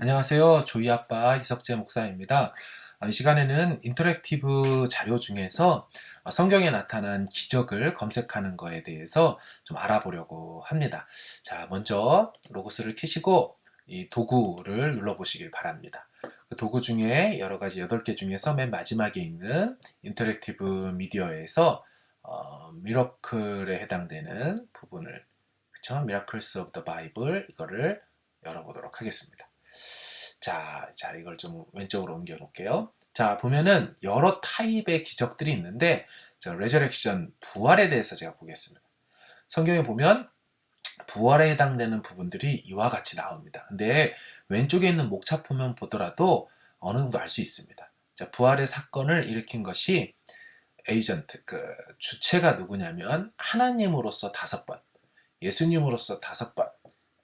안녕하세요. 조이 아빠 이석재 목사입니다. 이 시간에는 인터랙티브 자료 중에서 성경에 나타난 기적을 검색하는 거에 대해서 좀 알아보려고 합니다. 자, 먼저 로고스를 켜시고 이 도구를 눌러보시길 바랍니다. 그 도구 중에 여러 가지 8개 중에서 맨 마지막에 있는 인터랙티브 미디어에서 미러클에 해당되는 부분을, 그쵸? Miracles of the Bible, 이거를 열어보도록 하겠습니다. 자, 이걸 좀 왼쪽으로 옮겨 놓을게요. 자, 보면은 여러 타입의 기적들이 있는데, 레저렉션, 부활에 대해서 제가 보겠습니다. 성경에 보면 부활에 해당되는 부분들이 이와 같이 나옵니다. 근데 왼쪽에 있는 목차표만 보더라도 어느 정도 알 수 있습니다. 자, 부활의 사건을 일으킨 것이 에이전트, 주체가 누구냐면 하나님으로서 5번, 예수님으로서 5번,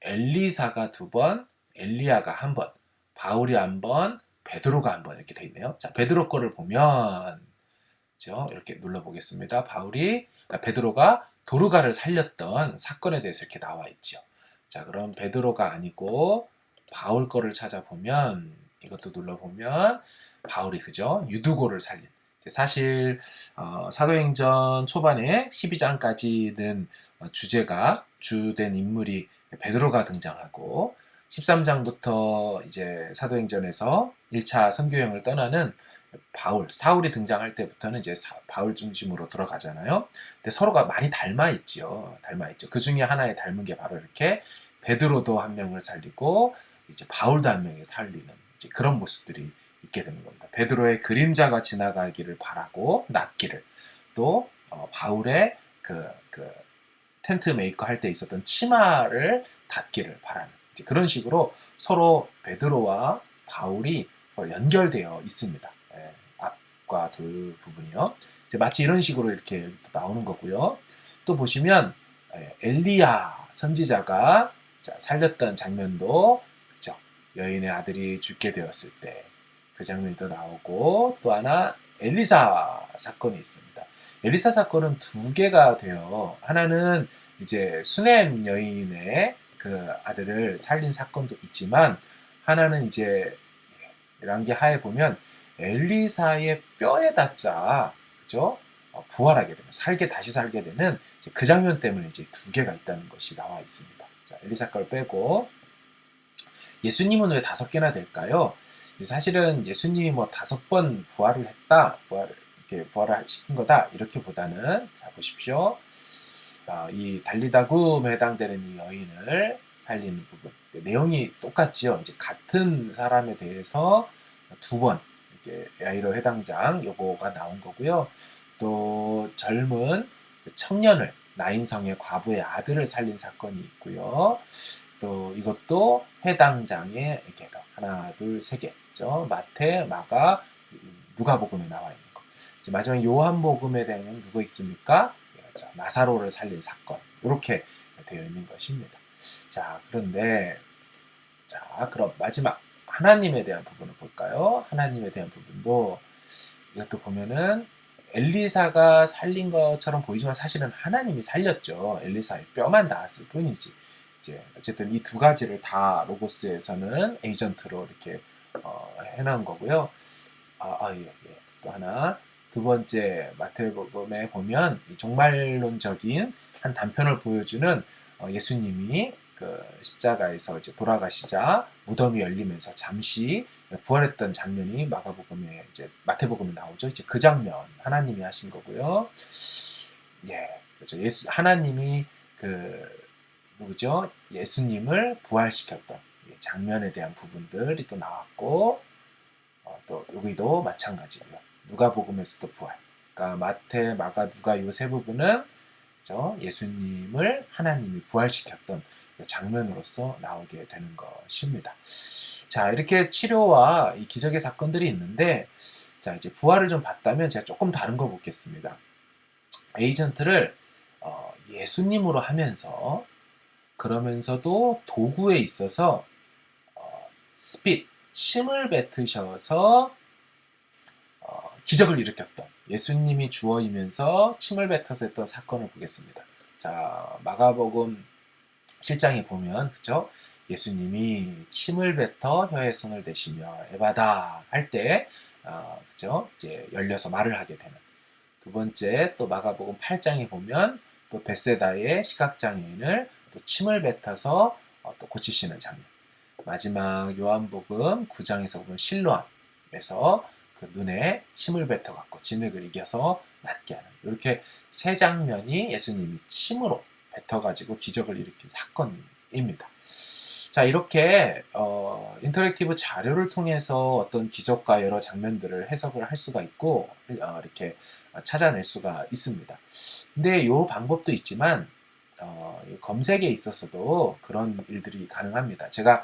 엘리사가 2번, 엘리야가 1번, 바울이 1번, 베드로가 1번 이렇게 돼 있네요. 자, 베드로 거를 보면 이렇게 눌러보겠습니다. 베드로가 도르가를 살렸던 사건에 대해서 이렇게 나와 있죠. 자, 그럼 베드로가 아니고 바울 거를 찾아보면, 이것도 눌러보면 바울이, 그죠? 유두고를 살린. 사실 사도행전 초반에 12장까지는 주된 인물이 베드로가 등장하고, 13장부터 이제 사도행전에서 1차 선교여행을 떠나는 사울이 등장할 때부터는 이제 바울 중심으로 들어가잖아요. 근데 서로가 많이 닮아 있죠. 그 중에 하나에 닮은 게 바로 이렇게 베드로도 한 명을 살리고 이제 바울도 한 명을 살리는 이제 그런 모습들이 있게 되는 겁니다. 베드로의 그림자가 지나가기를 바라고 낫기를, 또 바울의 그 텐트 메이커 할 때 있었던 치마를 닫기를 바라는 그런 식으로 서로 베드로와 바울이 연결되어 있습니다. 앞과 두 부분이요. 마치 이런 식으로 이렇게 나오는 거고요. 또 보시면 엘리야 선지자가 살렸던 장면도, 그쵸? 여인의 아들이 죽게 되었을 때 그 장면도 나오고, 또 하나 엘리사 사건이 있습니다. 엘리사 사건은 2개가 돼요. 하나는 이제 수넴 여인의 그 아들을 살린 사건도 있지만, 하나는 이제 랑게하에 보면 엘리사의 뼈에 닿자, 그죠? 부활하게 되면 다시 살게 되는 그 장면 때문에 이제 2개가 있다는 것이 나와 있습니다. 자, 엘리사 걸 빼고 예수님은 왜 5개나 될까요? 사실은 예수님이 5번 부활을 했다, 부활을 시킨 거다, 이렇게 보다는, 자, 보십시오. 이 달리다굼에 해당되는 이 여인을 살리는 부분, 내용이 똑같지요. 이제 같은 사람에 대해서 2번 이렇게 야이로 해당장 요거가 나온 거고요. 또 젊은 청년을, 나인성의 과부의 아들을 살린 사건이 있고요. 또 이것도 해당장에 이렇게 하나, 둘, 3개죠. 마태, 마가, 누가복음에 나와 있는 거. 마지막 요한복음에 대한 누구 있습니까? 나사로를 살린 사건, 이렇게 되어 있는 것입니다. 자, 그런데 그럼 마지막 하나님에 대한 부분을 볼까요? 하나님에 대한 부분도 이것도 보면은 엘리사가 살린 것처럼 보이지만 사실은 하나님이 살렸죠. 엘리사의 뼈만 닿았을 뿐이지. 이제 어쨌든 이 2가지를 다 로고스에서는 에이전트로 이렇게 해놓은 거고요. 예. 또 하나, 2번째 마태복음에 보면 이 종말론적인 한 단편을 보여주는 예수님이 그 십자가에서 이제 돌아가시자 무덤이 열리면서 잠시 부활했던 장면이 마태복음에 나오죠. 이제 그 장면 하나님이 하신 거고요. 예, 그렇죠. 하나님이 누구죠? 예수님을 부활시켰던 장면에 대한 부분들이 또 나왔고, 또 여기도 마찬가지고요. 누가복음에서도 부활. 그러니까 마태, 마가, 누가 이 3부분은 예수님을 하나님이 부활시켰던 장면으로서 나오게 되는 것입니다. 자, 이렇게 치료와 이 기적의 사건들이 있는데, 자, 이제 부활을 좀 봤다면 제가 조금 다른 거 보겠습니다. 에이전트를 예수님으로 하면서, 그러면서도 도구에 있어서 침을 뱉으셔서 기적을 일으켰던, 예수님이 주어이면서 침을 뱉어서 했던 사건을 보겠습니다. 자, 마가복음 7장에 보면, 그쵸? 예수님이 침을 뱉어 혀에 손을 대시며 에바다 할 때, 그죠? 이제 열려서 말을 하게 되는. 두 번째, 또 마가복음 8장에 보면 또 벳세다의 시각장애인을 또 침을 뱉어서 또 고치시는 장면. 마지막 요한복음 9장에서 보면 실로암에서 그 눈에 침을 뱉어갖고 진흙을 이겨서 낫게 하는, 이렇게 세 장면이 예수님이 침으로 뱉어가지고 기적을 일으킨 사건입니다. 자, 이렇게 인터랙티브 자료를 통해서 어떤 기적과 여러 장면들을 해석을 할 수가 있고 이렇게 찾아낼 수가 있습니다. 근데 이 방법도 있지만 검색에 있어서도 그런 일들이 가능합니다. 제가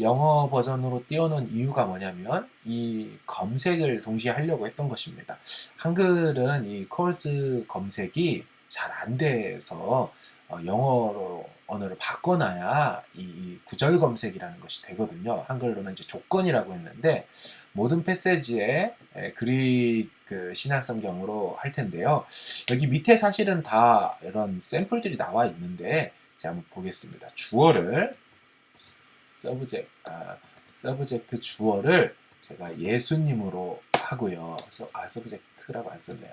영어 버전으로 띄워놓은 이유가 뭐냐면 이 검색을 동시에 하려고 했던 것입니다. 한글은 이 콜스 검색이 잘 안 돼서 영어로 언어를 바꿔놔야 이 구절 검색이라는 것이 되거든요. 한글로는 이제 조건이라고 했는데 모든 패세지에 그릭 신약 성경으로 할 텐데요. 여기 밑에 사실은 다 이런 샘플들이 나와 있는데 제가 한번 보겠습니다. 주어를 서브젝트 주어를 제가 예수님으로 하고요. 서브젝트라고 안 썼네요.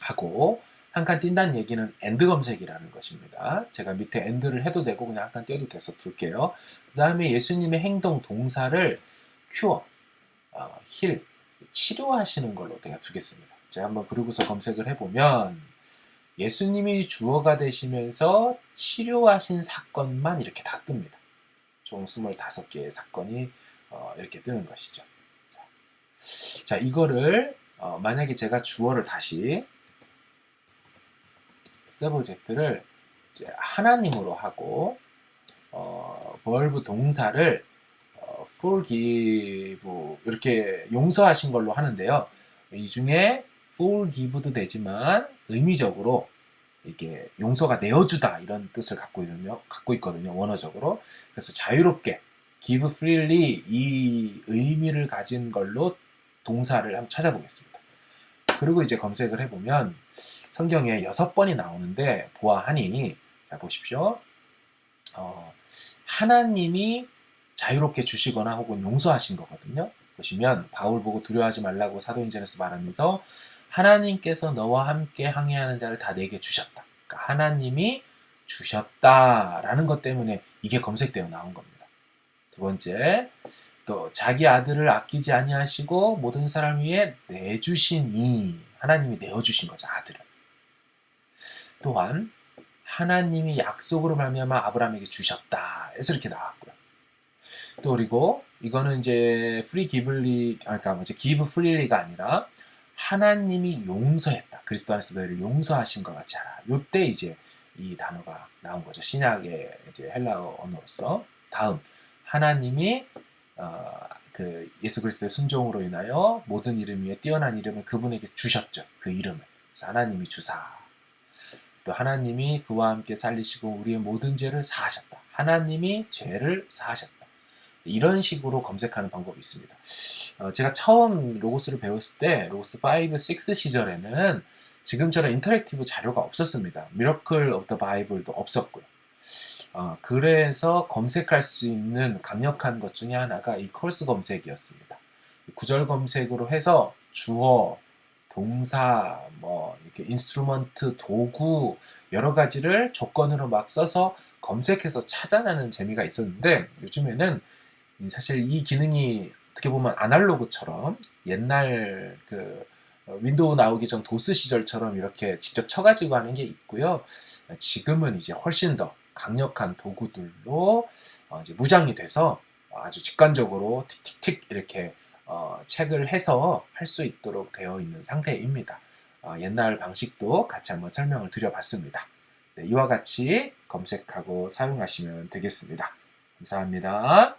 하고 한 칸 띈다는 얘기는 엔드 검색이라는 것입니다. 제가 밑에 엔드를 해도 되고 그냥 한 칸 띄워도 돼서 둘게요. 그 다음에 예수님의 행동 동사를 큐어, 힐, 치료하시는 걸로 제가 두겠습니다. 제가 한번 그러고서 검색을 해보면 예수님이 주어가 되시면서 치료하신 사건만 이렇게 다 뜹니다. 총 25개의 사건이 이렇게 뜨는 것이죠. 자, 이거를 만약에 제가 주어를 다시 서브젝트를 이제 하나님으로 하고 verb 동사를 forgive 이렇게 용서하신 걸로 하는데요. 이 중에 forgive도 되지만 의미적으로 이게 용서가 내어주다 이런 뜻을 갖고 있거든요. 원어적으로. 그래서 자유롭게 give freely 이 의미를 가진 걸로 동사를 한번 찾아보겠습니다. 그리고 이제 검색을 해보면 성경에 6번이 나오는데 보아하니, 자 보십시오. 하나님이 자유롭게 주시거나 혹은 용서하신 거거든요. 보시면 바울 보고 두려워하지 말라고 사도행전에서 말하면서 하나님께서 너와 함께 항해하는 자를 다 내게 주셨다. 그러니까 하나님이 주셨다라는 것 때문에 이게 검색되어 나온 겁니다. 두 번째, 또 자기 아들을 아끼지 아니하시고 모든 사람 위에 내주시니, 하나님이 내어주신 거죠, 아들을. 또한 하나님이 약속으로 말미암아 아브라함에게 주셨다 해서 이렇게 나왔고요. 또 그리고 이거는 이제 give freely가 아니라 하나님이 용서했다. 그리스도 안에서 너희를 용서하신 것 같이 하라. 요때 이제 이 단어가 나온 거죠. 신약의 이제 헬라어 언어로서. 다음, 하나님이 그 예수 그리스도의 순종으로 인하여 모든 이름 위에 뛰어난 이름을 그분에게 주셨죠. 그 이름을. 그래서 하나님이 주사. 또 하나님이 그와 함께 살리시고 우리의 모든 죄를 사하셨다. 하나님이 죄를 사하셨다. 이런 식으로 검색하는 방법이 있습니다. 제가 처음 로고스를 배웠을 때 로고스 5, 6 시절에는 지금처럼 인터랙티브 자료가 없었습니다. 미러클 오브 더 바이블도 없었고요. 그래서 검색할 수 있는 강력한 것 중에 하나가 이 콜스 검색이었습니다. 구절 검색으로 해서 주어, 동사, 이렇게 인스트루먼트, 도구 여러 가지를 조건으로 막 써서 검색해서 찾아내는 재미가 있었는데 요즘에는 사실 이 기능이 어떻게 보면 아날로그처럼 옛날 윈도우 나오기 전 도스 시절처럼 이렇게 직접 쳐가지고 하는 게 있고요. 지금은 이제 훨씬 더 강력한 도구들로 이제 무장이 돼서 아주 직관적으로 틱틱틱 이렇게 책을 해서 할 수 있도록 되어 있는 상태입니다. 옛날 방식도 같이 한번 설명을 드려봤습니다. 네, 이와 같이 검색하고 사용하시면 되겠습니다. 감사합니다.